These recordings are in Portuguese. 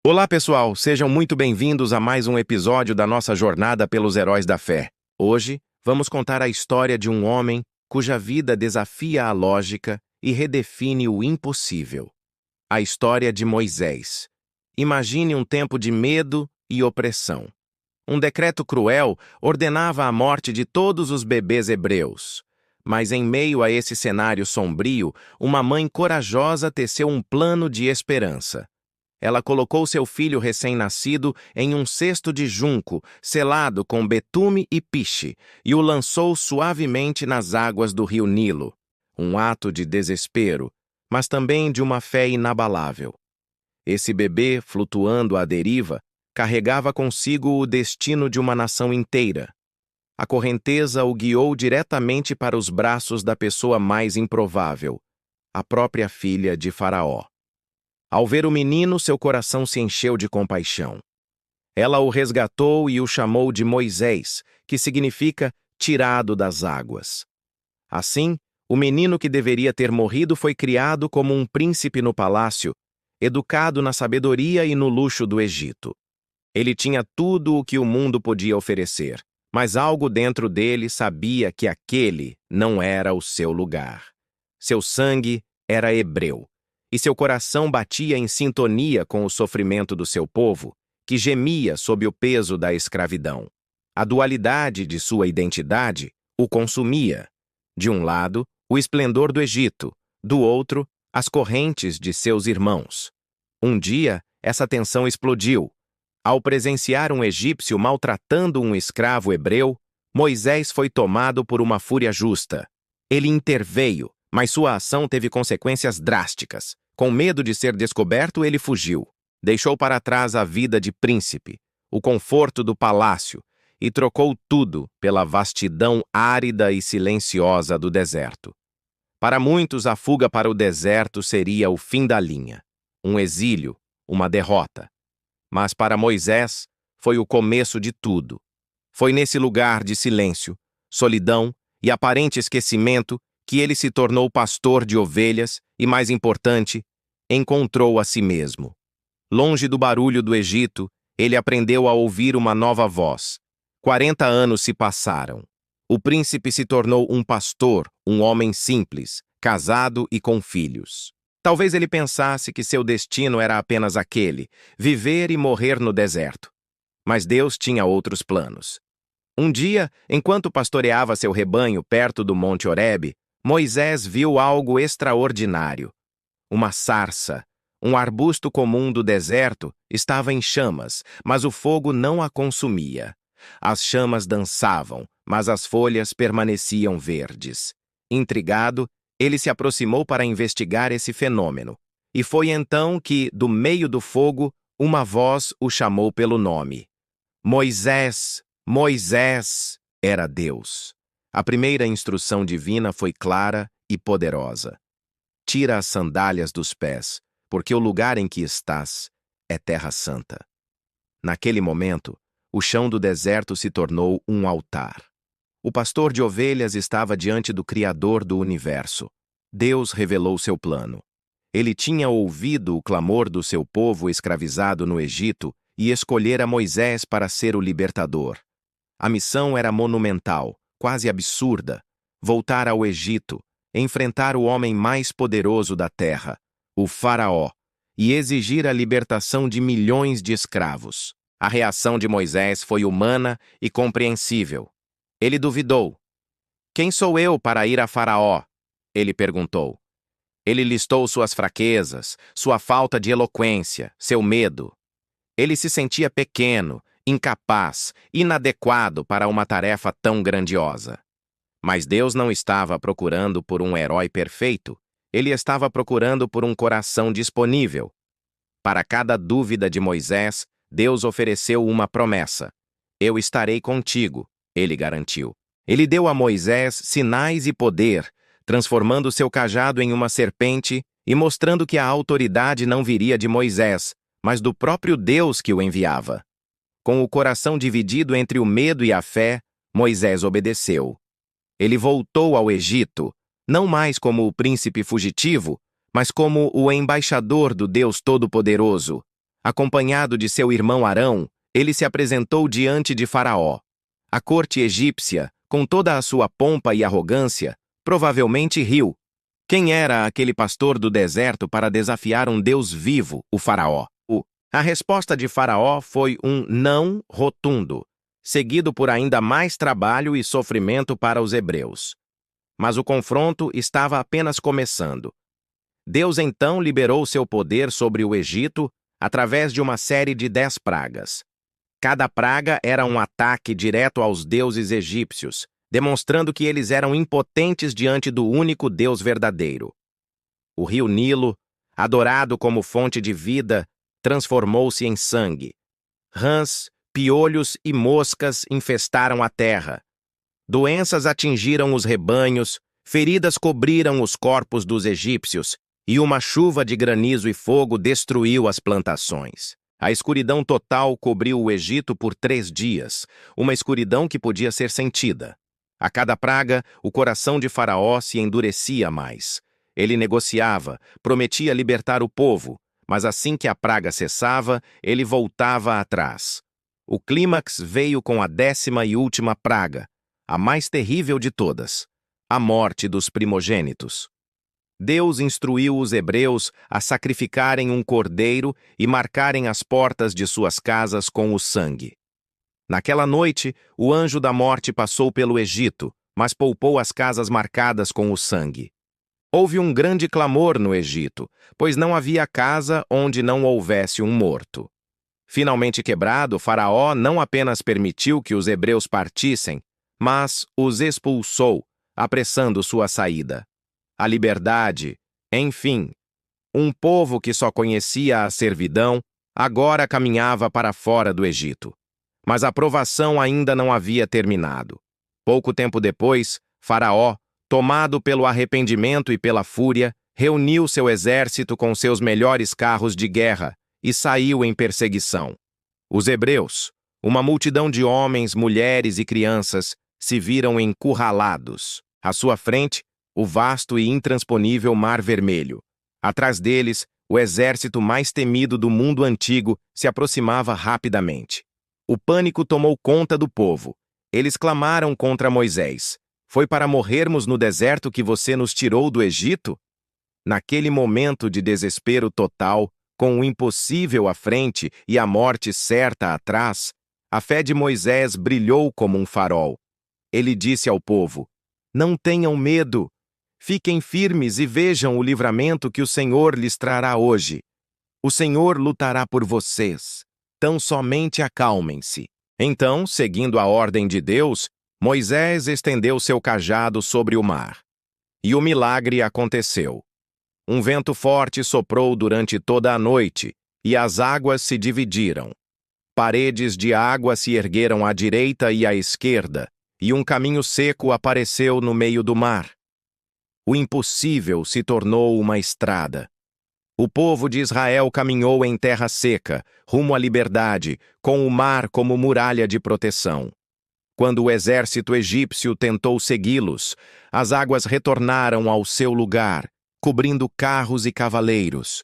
Olá, pessoal! Sejam muito bem-vindos a mais um episódio da nossa jornada pelos heróis da fé. Hoje, vamos contar a história de um homem cuja vida desafia a lógica e redefine o impossível. A história de Moisés. Imagine um tempo de medo e opressão. Um decreto cruel ordenava a morte de todos os bebês hebreus. Mas em meio a esse cenário sombrio, uma mãe corajosa teceu um plano de esperança. Ela colocou seu filho recém-nascido em um cesto de junco, selado com betume e piche, e o lançou suavemente nas águas do rio Nilo. Um ato de desespero, mas também de uma fé inabalável. Esse bebê, flutuando à deriva, carregava consigo o destino de uma nação inteira. A correnteza o guiou diretamente para os braços da pessoa mais improvável, a própria filha de Faraó. Ao ver o menino, seu coração se encheu de compaixão. Ela o resgatou e o chamou de Moisés, que significa tirado das águas. Assim, o menino que deveria ter morrido foi criado como um príncipe no palácio, educado na sabedoria e no luxo do Egito. Ele tinha tudo o que o mundo podia oferecer, mas algo dentro dele sabia que aquele não era o seu lugar. Seu sangue era hebreu. E seu coração batia em sintonia com o sofrimento do seu povo, que gemia sob o peso da escravidão. A dualidade de sua identidade o consumia. De um lado, o esplendor do Egito, do outro, as correntes de seus irmãos. Um dia, essa tensão explodiu. Ao presenciar um egípcio maltratando um escravo hebreu, Moisés foi tomado por uma fúria justa. Ele interveio, mas sua ação teve consequências drásticas. Com medo de ser descoberto, ele fugiu. Deixou para trás a vida de príncipe, o conforto do palácio, e trocou tudo pela vastidão árida e silenciosa do deserto. Para muitos, a fuga para o deserto seria o fim da linha, um exílio, uma derrota. Mas para Moisés, foi o começo de tudo. Foi nesse lugar de silêncio, solidão e aparente esquecimento que ele se tornou pastor de ovelhas e, mais importante, encontrou a si mesmo. Longe do barulho do Egito, ele aprendeu a ouvir uma nova voz. 40 anos se passaram. O príncipe se tornou um pastor, um homem simples, casado e com filhos. Talvez ele pensasse que seu destino era apenas aquele, viver e morrer no deserto. Mas Deus tinha outros planos. Um dia, enquanto pastoreava seu rebanho perto do Monte Horebe, Moisés viu algo extraordinário. Uma sarça, um arbusto comum do deserto, estava em chamas, mas o fogo não a consumia. As chamas dançavam, mas as folhas permaneciam verdes. Intrigado, ele se aproximou para investigar esse fenômeno. E foi então que, do meio do fogo, uma voz o chamou pelo nome. Moisés, Moisés, era Deus. A primeira instrução divina foi clara e poderosa. Tira as sandálias dos pés, porque o lugar em que estás é terra santa. Naquele momento, o chão do deserto se tornou um altar. O pastor de ovelhas estava diante do Criador do universo. Deus revelou seu plano. Ele tinha ouvido o clamor do seu povo escravizado no Egito e escolhera Moisés para ser o libertador. A missão era monumental, quase absurda: voltar ao Egito, enfrentar o homem mais poderoso da terra, o Faraó, e exigir a libertação de milhões de escravos. A reação de Moisés foi humana e compreensível. Ele duvidou. "Quem sou eu para ir a Faraó?" ele perguntou. Ele listou suas fraquezas, sua falta de eloquência, seu medo. Ele se sentia pequeno, incapaz, inadequado para uma tarefa tão grandiosa. Mas Deus não estava procurando por um herói perfeito. Ele estava procurando por um coração disponível. Para cada dúvida de Moisés, Deus ofereceu uma promessa. "Eu estarei contigo", ele garantiu. Ele deu a Moisés sinais e poder, transformando seu cajado em uma serpente e mostrando que a autoridade não viria de Moisés, mas do próprio Deus que o enviava. Com o coração dividido entre o medo e a fé, Moisés obedeceu. Ele voltou ao Egito, não mais como o príncipe fugitivo, mas como o embaixador do Deus Todo-Poderoso. Acompanhado de seu irmão Arão, ele se apresentou diante de Faraó. A corte egípcia, com toda a sua pompa e arrogância, provavelmente riu. Quem era aquele pastor do deserto para desafiar um Deus vivo, o Faraó? A resposta de Faraó foi um não rotundo, seguido por ainda mais trabalho e sofrimento para os hebreus. Mas o confronto estava apenas começando. Deus então liberou seu poder sobre o Egito através de uma série de 10 pragas. Cada praga era um ataque direto aos deuses egípcios, demonstrando que eles eram impotentes diante do único Deus verdadeiro. O rio Nilo, adorado como fonte de vida, transformou-se em sangue. Rãs, piolhos e moscas infestaram a terra. Doenças atingiram os rebanhos, feridas cobriram os corpos dos egípcios, e uma chuva de granizo e fogo destruiu as plantações. A escuridão total cobriu o Egito por 3 dias, uma escuridão que podia ser sentida. A cada praga, o coração de Faraó se endurecia mais. Ele negociava, prometia libertar o povo, mas assim que a praga cessava, ele voltava atrás. O clímax veio com a 10ª e última praga, a mais terrível de todas, a morte dos primogênitos. Deus instruiu os hebreus a sacrificarem um cordeiro e marcarem as portas de suas casas com o sangue. Naquela noite, o anjo da morte passou pelo Egito, mas poupou as casas marcadas com o sangue. Houve um grande clamor no Egito, pois não havia casa onde não houvesse um morto. Finalmente quebrado, Faraó não apenas permitiu que os hebreus partissem, mas os expulsou, apressando sua saída. A liberdade, enfim, um povo que só conhecia a servidão, agora caminhava para fora do Egito. Mas a provação ainda não havia terminado. Pouco tempo depois, Faraó, tomado pelo arrependimento e pela fúria, reuniu seu exército com seus melhores carros de guerra e saiu em perseguição. Os hebreus, uma multidão de homens, mulheres e crianças, se viram encurralados. À sua frente, o vasto e intransponível Mar Vermelho. Atrás deles, o exército mais temido do mundo antigo se aproximava rapidamente. O pânico tomou conta do povo. Eles clamaram contra Moisés. Foi para morrermos no deserto que você nos tirou do Egito? Naquele momento de desespero total, com o impossível à frente e a morte certa atrás, a fé de Moisés brilhou como um farol. Ele disse ao povo: "Não tenham medo. Fiquem firmes e vejam o livramento que o Senhor lhes trará hoje. O Senhor lutará por vocês. Tão somente acalmem-se." Então, seguindo a ordem de Deus, Moisés estendeu seu cajado sobre o mar. E o milagre aconteceu. Um vento forte soprou durante toda a noite, e as águas se dividiram. Paredes de água se ergueram à direita e à esquerda, e um caminho seco apareceu no meio do mar. O impossível se tornou uma estrada. O povo de Israel caminhou em terra seca, rumo à liberdade, com o mar como muralha de proteção. Quando o exército egípcio tentou segui-los, as águas retornaram ao seu lugar, cobrindo carros e cavaleiros.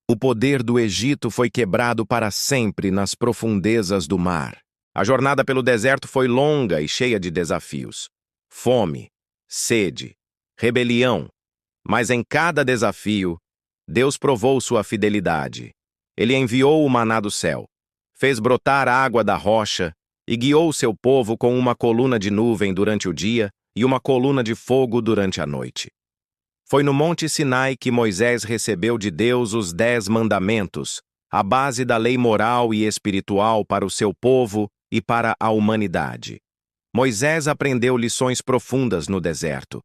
O poder do Egito foi quebrado para sempre nas profundezas do mar. A jornada pelo deserto foi longa e cheia de desafios. Fome, sede, rebelião. Mas em cada desafio, Deus provou sua fidelidade. Ele enviou o maná do céu, fez brotar água da rocha e guiou seu povo com uma coluna de nuvem durante o dia e uma coluna de fogo durante a noite. Foi no Monte Sinai que Moisés recebeu de Deus os 10 mandamentos, a base da lei moral e espiritual para o seu povo e para a humanidade. Moisés aprendeu lições profundas no deserto.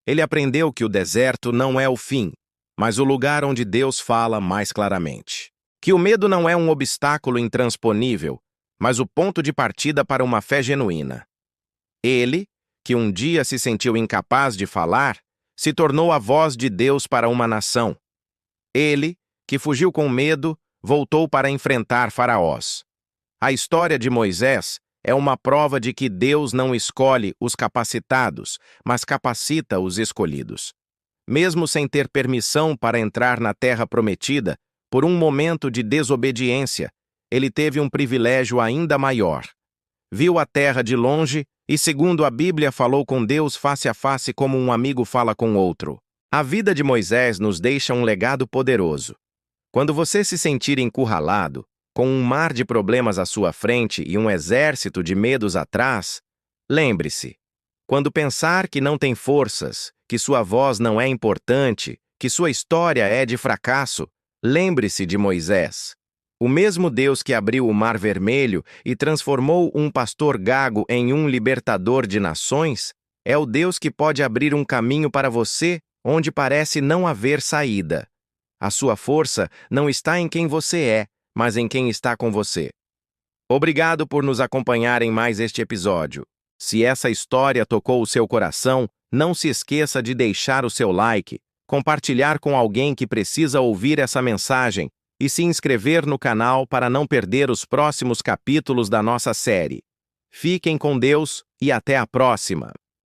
Ele aprendeu que o deserto não é o fim, mas o lugar onde Deus fala mais claramente. Que o medo não é um obstáculo intransponível, mas o ponto de partida para uma fé genuína. Ele, que um dia se sentiu incapaz de falar, se tornou a voz de Deus para uma nação. Ele, que fugiu com medo, voltou para enfrentar faraós. A história de Moisés é uma prova de que Deus não escolhe os capacitados, mas capacita os escolhidos. Mesmo sem ter permissão para entrar na terra prometida, por um momento de desobediência, ele teve um privilégio ainda maior. Viu a terra de longe e, segundo a Bíblia, falou com Deus face a face como um amigo fala com outro. A vida de Moisés nos deixa um legado poderoso. Quando você se sentir encurralado, com um mar de problemas à sua frente e um exército de medos atrás, lembre-se: quando pensar que não tem forças, que sua voz não é importante, que sua história é de fracasso, lembre-se de Moisés. O mesmo Deus que abriu o Mar Vermelho e transformou um pastor gago em um libertador de nações, é o Deus que pode abrir um caminho para você onde parece não haver saída. A sua força não está em quem você é, mas em quem está com você. Obrigado por nos acompanhar em mais este episódio. Se essa história tocou o seu coração, não se esqueça de deixar o seu like, compartilhar com alguém que precisa ouvir essa mensagem e se inscrever no canal para não perder os próximos capítulos da nossa série. Fiquem com Deus e até a próxima!